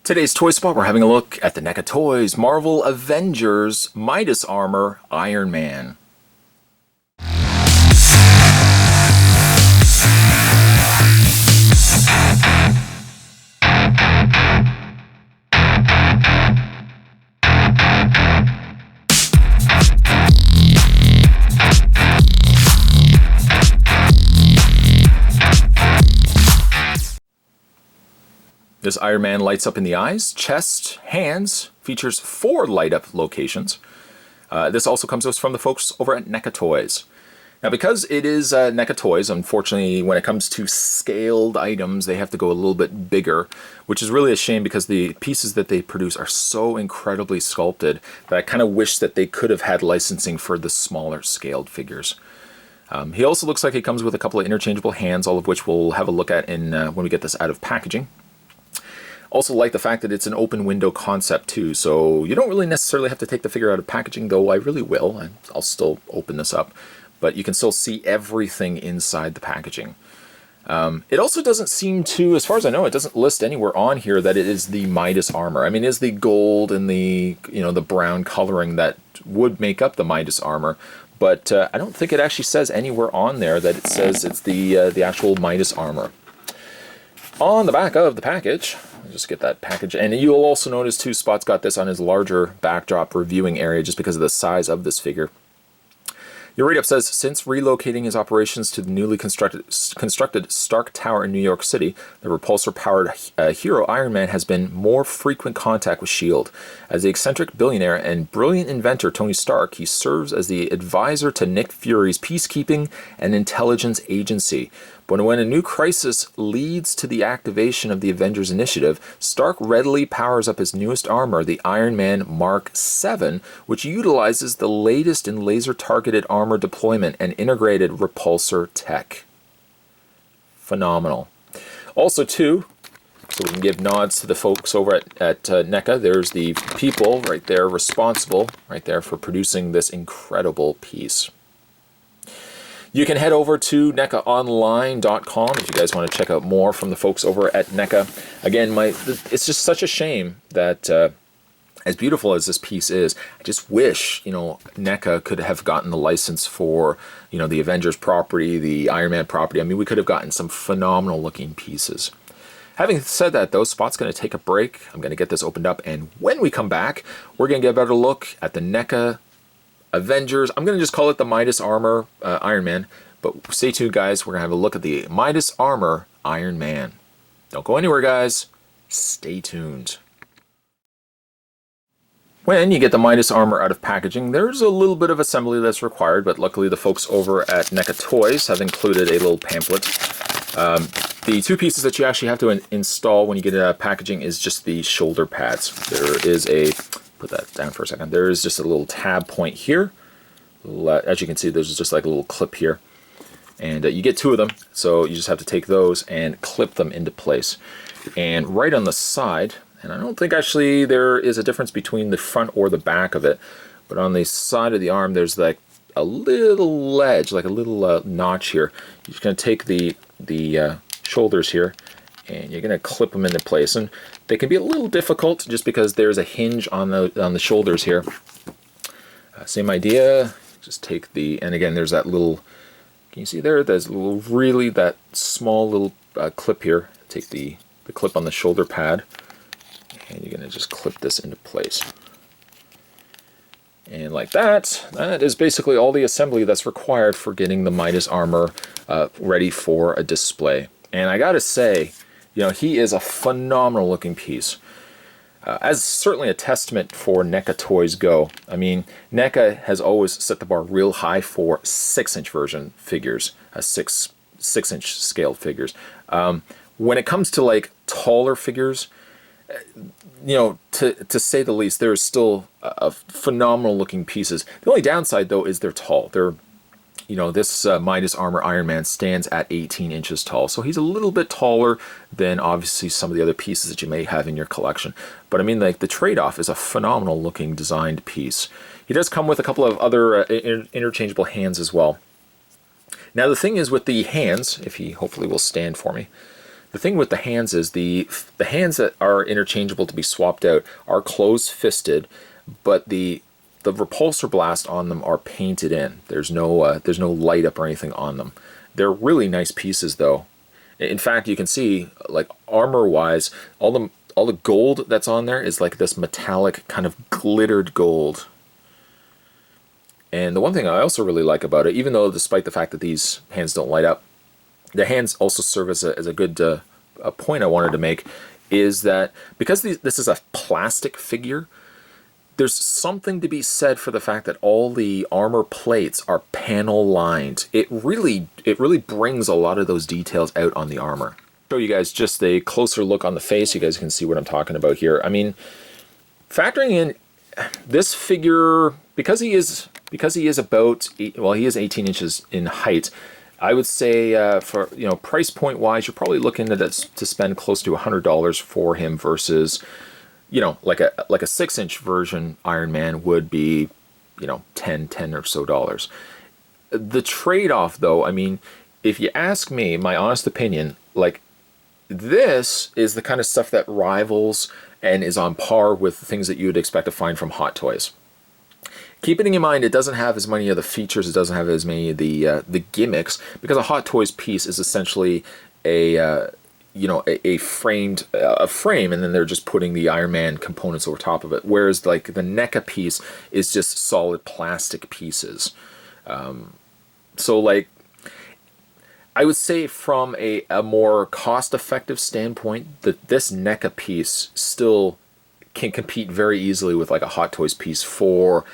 Today's Toy Spot, we're having a look at the NECA Toys Marvel Avengers Midas Armor Iron Man. This Iron Man lights up in the eyes, chest, hands, features 4 light-up locations. This also comes to us from the folks over at NECA Toys. Now, because it is NECA Toys, unfortunately, when it comes to scaled items, they have to go a little bit bigger, which is really a shame because the pieces that they produce are so incredibly sculpted that I kind of wish that they could have had licensing for the smaller scaled figures. He also looks like he comes with a couple of interchangeable hands, all of which we'll have a look at in when we get this out of packaging. Also like the fact that it's an open window concept too, so you don't really necessarily have to take the figure out of packaging, though I really will. I'll still open this up, but you can still see everything inside the packaging. It also doesn't seem to, as far as I know, it doesn't list anywhere on here that it is the Midas armor. I mean, it is the gold and the, the brown coloring that would make up the Midas armor, but I don't think it actually says anywhere on there that it says it's the actual Midas armor. On the back of the package, just get that package, and you'll also notice too, Spot's got this on his larger backdrop reviewing area just because of the size of this figure. Your write-up says, since relocating his operations to the newly constructed Stark Tower in New York City, the repulsor-powered hero Iron Man has been more frequent contact with S.H.I.E.L.D. As the eccentric billionaire and brilliant inventor Tony Stark, he serves as the advisor to Nick Fury's peacekeeping and intelligence agency. But when a new crisis leads to the activation of the Avengers initiative, Stark readily powers up his newest armor, the Iron Man Mark VII, which utilizes the latest in laser-targeted armor deployment and integrated repulsor tech. Phenomenal. Also, too, so we can give nods to the folks over at NECA. There's the people right there responsible right there for producing this incredible piece. You can head over to NECAonline.com if you guys want to check out more from the folks over at NECA. Again, it's just such a shame that as beautiful as this piece is, I just wish, NECA could have gotten the license for, the Avengers property, the Iron Man property. I mean, we could have gotten some phenomenal looking pieces. Having said that, though, Spot's going to take a break. I'm going to get this opened up, and when we come back, we're going to get a better look at the NECA Avengers. I'm going to just call it the Midas Armor Iron Man, but stay tuned, guys. We're going to have a look at the Midas Armor Iron Man. Don't go anywhere, guys. Stay tuned. When you get the Midas Armor out of packaging, there's a little bit of assembly that's required, but luckily the folks over at NECA Toys have included a little pamphlet. The 2 pieces that you actually have to install when you get it out of packaging is just the shoulder pads. There is a, put that down for a second, there is just a little tab point here. As you can see, there's just like a little clip here. And you get 2 of them, so you just have to take those and clip them into place. And right on the side, and I don't think actually there is a difference between the front or the back of it, but on the side of the arm there's like a little ledge, like a little notch here. You're just going to take the shoulders here and you're going to clip them into place. And they can be a little difficult just because there's a hinge on the shoulders here. Same idea, just take and again there's that little, can you see there, there's really that small little clip here. Take the clip on the shoulder pad and you're going to just clip this into place. And like that is basically all the assembly that's required for getting the Midas armor ready for a display. And I gotta say, he is a phenomenal looking piece. As certainly a testament for NECA Toys go. I mean, NECA has always set the bar real high for 6-inch version figures, 6-inch scaled figures. When it comes to like taller figures, to say the least, there's still phenomenal looking pieces. The only downside though is they're tall. They're, this Midas Armor Iron Man stands at 18 inches tall, so he's a little bit taller than obviously some of the other pieces that you may have in your collection. But I mean, like, the trade-off is a phenomenal looking designed piece. He does come with a couple of other interchangeable hands as well. Now the thing is with the hands, if he hopefully will stand for me, The thing with the hands is the hands that are interchangeable to be swapped out are closed-fisted, but the repulsor blast on them are painted in. There's no light up or anything on them. They're really nice pieces though. In fact, you can see, like, armor-wise, all the gold that's on there is like this metallic kind of glittered gold. And the one thing I also really like about it, even though despite the fact that these hands don't light up, the hands also serve as a good a point I wanted to make, is that because this is a plastic figure, there's something to be said for the fact that all the armor plates are panel lined. It really brings a lot of those details out on the armor. Show you guys just a closer look on the face. You guys can see what I'm talking about here. I mean, factoring in this figure, because he is about, well, he is 18 inches in height. I would say for, you know, price point wise, you're probably looking to spend close to $100 for him versus, you know, like a 6-inch version Iron Man would be, you know, $10 or so dollars. The trade-off though, I mean, if you ask me, my honest opinion, like, this is the kind of stuff that rivals and is on par with the things that you would expect to find from Hot Toys. Keeping in mind, it doesn't have as many of the features, it doesn't have as many of the gimmicks, because a Hot Toys piece is essentially a you know, a frame, and then they're just putting the Iron Man components over top of it. Whereas like the NECA piece is just solid plastic pieces. So like, I would say from a more cost-effective standpoint, that this NECA piece still can compete very easily with like a Hot Toys piece for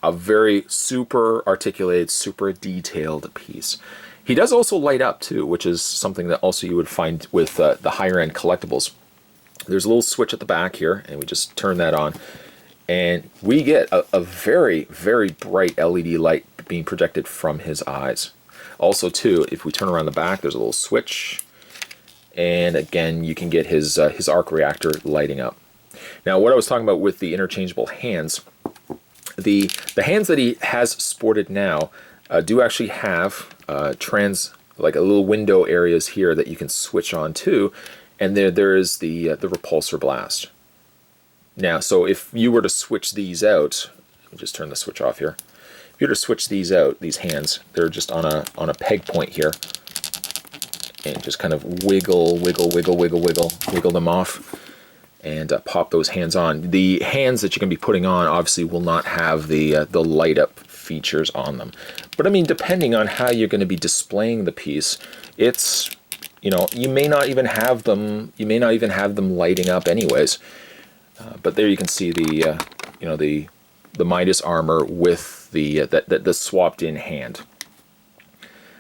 a very super articulated, super detailed piece. He does also light up too, which is something that also you would find with the higher end collectibles. There's a little switch at the back here, and we just turn that on, and we get a very, very bright LED light being projected from his eyes. Also too, if we turn around the back, there's a little switch, and again, you can get his arc reactor lighting up. Now, what I was talking about with the interchangeable hands, the hands that he has sported now do actually have like a little window areas here that you can switch on to, and there is the repulsor blast. Now, so if you were to switch these out, let me just turn the switch off here. If you were to switch these out, these hands, they're just on a peg point here, and just kind of wiggle them off, and pop those hands on. The hands that you're going to be putting on obviously will not have the light up features on them. But I mean, depending on how you're going to be displaying the piece, it's, you know, you may not even have them lighting up anyways. But there you can see the you know, the Midas armor with the swapped in hand.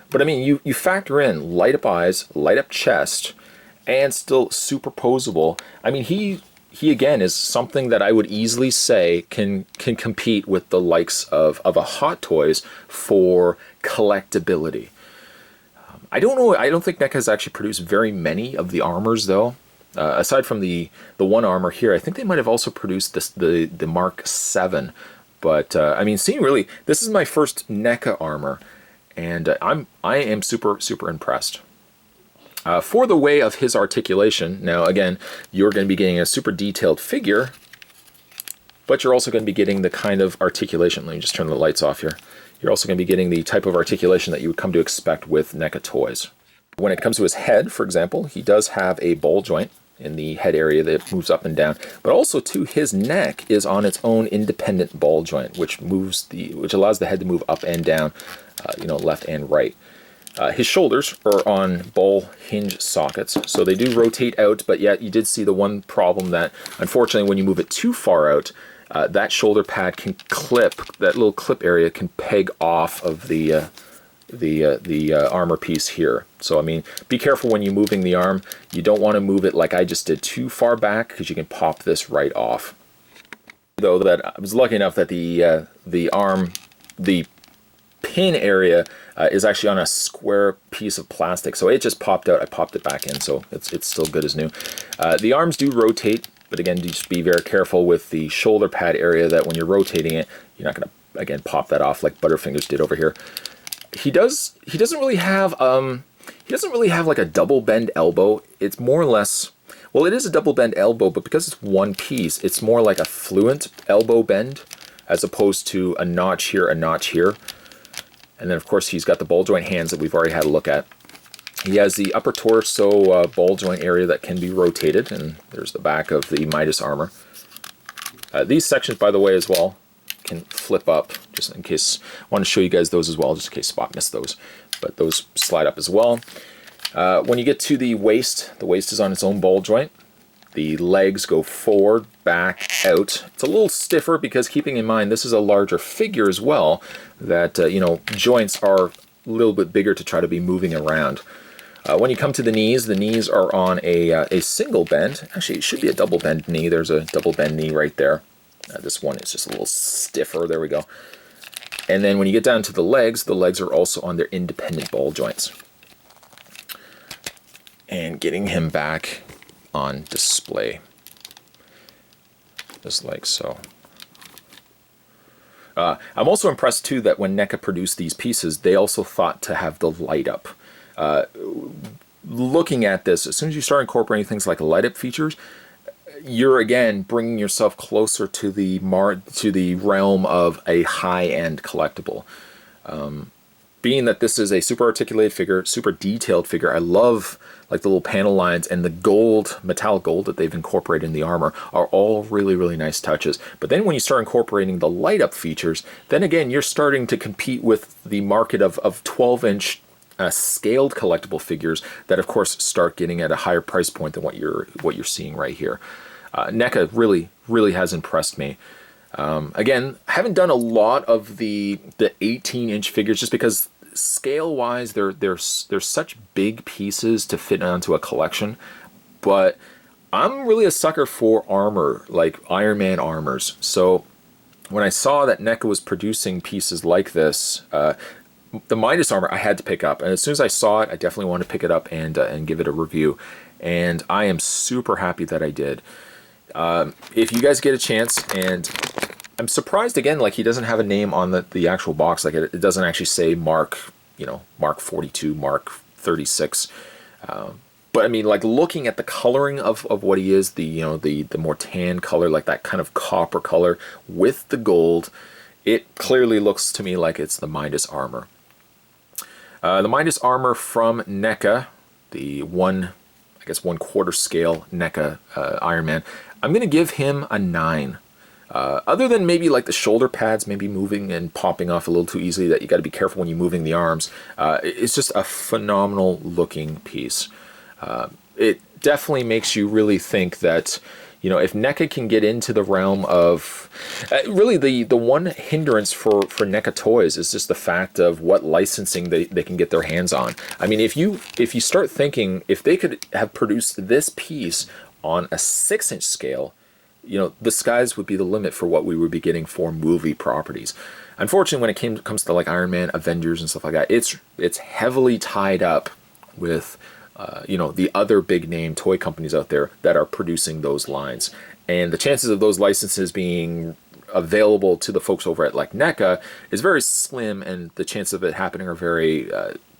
But I mean, you factor in light up eyes, light up chest, and still superposable. I mean, he again is something that I would easily say can compete with the likes of a Hot Toys for collectability. I don't know. I don't think NECA has actually produced very many of the armors though. Aside from the one armor here, I think they might have also produced the Mark 7. But I mean, seeing really, this is my first NECA armor, and I am super impressed. For the way of his articulation, now again, you're going to be getting a super detailed figure, but you're also going to be getting the kind of articulation. Let me just turn the lights off here. You're also going to be getting the type of articulation that you would come to expect with NECA toys. When it comes to his head, for example, he does have a ball joint in the head area that moves up and down, but also too, his neck is on its own independent ball joint, which allows the head to move up and down, you know, left and right. His shoulders are on ball hinge sockets, so they do rotate out, but yet you did see the one problem that, unfortunately, when you move it too far out, that shoulder pad can clip, that little clip area can peg off of the armor piece here. So, I mean, be careful when you're moving the arm. You don't want to move it like I just did too far back, because you can pop this right off. Though that I was lucky enough that the arm, the pin area is actually on a square piece of plastic, so it just popped out. I popped it back in, so it's still good as new. The arms do rotate, but again, just be very careful with the shoulder pad area, that when you're rotating it, you're not going to, again, pop that off like Butterfingers did over here. He doesn't really have He doesn't really have like a double bend elbow. It's more or less, well, it is a double bend elbow, but because it's one piece, it's more like a fluent elbow bend as opposed to a notch here, a notch here. And then of course he's got the ball joint hands that we've already had a look at. He has the upper torso ball joint area that can be rotated, and there's the back of the Midas armor. These sections, by the way, as well, can flip up, just in case. I want to show you guys those as well, just in case Spot missed those. But those slide up as well. When you get to the waist is on its own ball joint. The legs go forward, back, out. It's a little stiffer because, keeping in mind, this is a larger figure as well, that, you know, joints are a little bit bigger to try to be moving around. When you come to the knees are on a single bend. Actually, it should be a double bend knee. There's a double bend knee right there. This one is just a little stiffer. There we go. And then when you get down to the legs are also on their independent ball joints. And getting him back on display, just like so. I'm also impressed too that when NECA produced these pieces, they also thought to have the light up. Looking at this, as soon as you start incorporating things like light up features, you're again bringing yourself closer to the realm of a high-end collectible. Being that this is a super articulated figure, super detailed figure, I love like the little panel lines, and the gold, metallic gold that they've incorporated in the armor are all really, really nice touches. But then when you start incorporating the light up features, then again you're starting to compete with the market of 12-inch scaled collectible figures that of course start getting at a higher price point than what you're seeing right here. NECA really has impressed me. Again, I haven't done a lot of the 18-inch figures just because scale-wise they're such big pieces to fit onto a collection. But I'm really a sucker for armor, like Iron Man armors. So when I saw that NECA was producing pieces like this, the Midas armor I had to pick up, and as soon as I saw it, I definitely wanted to pick it up and give it a review. And I am super happy that I did. If you guys get a chance, and I'm surprised again, like he doesn't have a name on the actual box, like it doesn't actually say Mark, you know, Mark 42, Mark 36. But I mean, like looking at the coloring of what he is, the more tan color, like that kind of copper color with the gold, it clearly looks to me like it's the Midas armor. The Midas armor from NECA, the 1/4 scale NECA Iron Man, I'm going to give him a 9. Other than maybe like the shoulder pads maybe moving and popping off a little too easily, that you got to be careful when you're moving the arms. It's just a phenomenal looking piece. It definitely makes you really think that, you know, if NECA can get into the realm of really the one hindrance for NECA toys is just the fact of what licensing they can get their hands on. I mean, if you start thinking, if they could have produced this piece on a 6-inch scale, you know, the skies would be the limit for what we would be getting for movie properties. Unfortunately, when it comes to like Iron Man, Avengers, and stuff like that, it's heavily tied up with you know, the other big name toy companies out there that are producing those lines. And the chances of those licenses being available to the folks over at like NECA is very slim, and the chances of it happening are very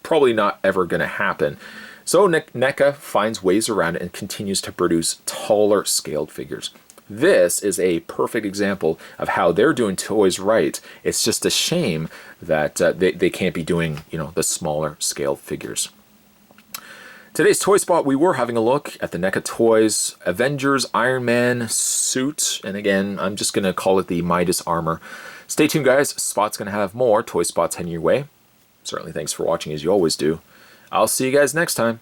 probably not ever going to happen. So NECA finds ways around it and continues to produce taller scaled figures. This is a perfect example of how they're doing toys right. It's just a shame that they can't be doing, you know, the smaller scaled figures. Today's Toy Spot, we were having a look at the NECA Toys Avengers Iron Man suit, and again, I'm just going to call it the Midas armor. Stay tuned, guys. Spot's going to have more Toy Spots heading your way. Certainly thanks for watching, as you always do. I'll see you guys next time.